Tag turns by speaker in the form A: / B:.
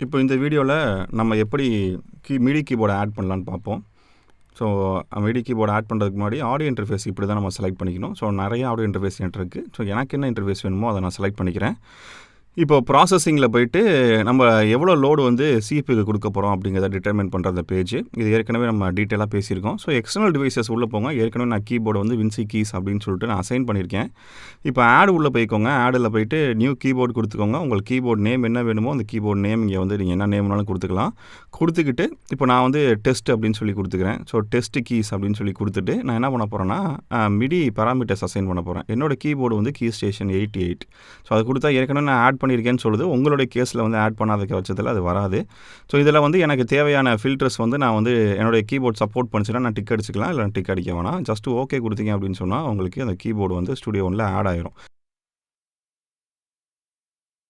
A: இப்போ இந்த வீடியோவில் நம்ம எப்படி மிடி கீபோர்டை ஆட் பண்ணலான்னு பார்ப்போம். ஸோ மிடி கீபோர்டை ஆட் பண்ணுறதுக்கு முன்னாடி ஆடியோ இன்டர்ஃபேஸ் இப்படி தான் நம்ம செலக்ட் பண்ணிக்கணும். ஸோ நிறைய ஆடியோ இன்டர்ஃபேஸ் என்கிட்ட இருக்குது. ஸோ எனக்கு என்ன இன்டர்ஃபேஸ் வேணுமோ அதை நான் செலக்ட் பண்ணிக்கிறேன். இப்போ ப்ராசஸிங்கில் போயிட்டு நம்ம எவ்வளோ லோடு வந்து சிபிக்கு கொடுக்க போகிறோம் அப்படிங்கிறத டிட்டர்மைன் பண்ணுற அந்த பேஜ். இது ஏற்கனவே நம்ம டீட்டெயிலாக பேசியிருக்கோம். ஸோ எக்ஸ்டர்னல் டிவைசஸ் உள்ளே போங்க. ஏற்கனவே நான் கீபோர்டு வந்து வின்சி கீஸ் அப்படின்னு சொல்லிட்டு நான் அசைன் பண்ணியிருக்கேன். இப்போ ஆடு உள்ளே போய்க்கோங்க. ஆடில் போயிட்டு நியூ கீபோர்டு கொடுத்துக்கோங்க. உங்களுக்கு கீபோர்டு நேம் என்ன வேணுமோ அந்த கீபோர்டு நேம் இங்கே வந்து நீங்கள் என்ன நேம்னாலும் கொடுத்துக்கலாம். கொடுத்துக்கிட்டு இப்போ நான் வந்து டெஸ்ட் அப்படின்னு சொல்லி கொடுத்துக்கிறேன். ஸோ டெஸ்ட் கீஸ் அப்படின்னு சொல்லி கொடுத்துட்டு நான் என்ன பண்ண போகிறேன்னா மிடி பேராமீட்டர்ஸ் அசைன் பண்ண போகிறேன். என்னோடய கீபோர்டு வந்து Keystation 88. ஸோ அதை கொடுத்தா ஏற்கனவே நான் ஆட் பண்ணியிருக்கேன்னு சொல்லுது. உங்களுடைய கேஸில் வந்து ஆட் பண்ணாத பட்சத்தில் அது வராது. ஸோ இதில் வந்து எனக்கு தேவையான ஃபில்டர்ஸ் வந்து நான் வந்து என்னுடைய கீபோர்ட் சப்போர்ட் பண்ணிச்சுன்னா நான் டிக் அடிச்சிக்கலாம், இல்லை டிக் அடிக்க வேணாம். ஜஸ்ட் ஓகே கொடுத்தீங்க அப்படின்னு சொன்னால் உங்களுக்கு அந்த கீபோர்டு வந்து ஸ்டுடியோ ஒன்றில் ஆட் ஆயிரும்.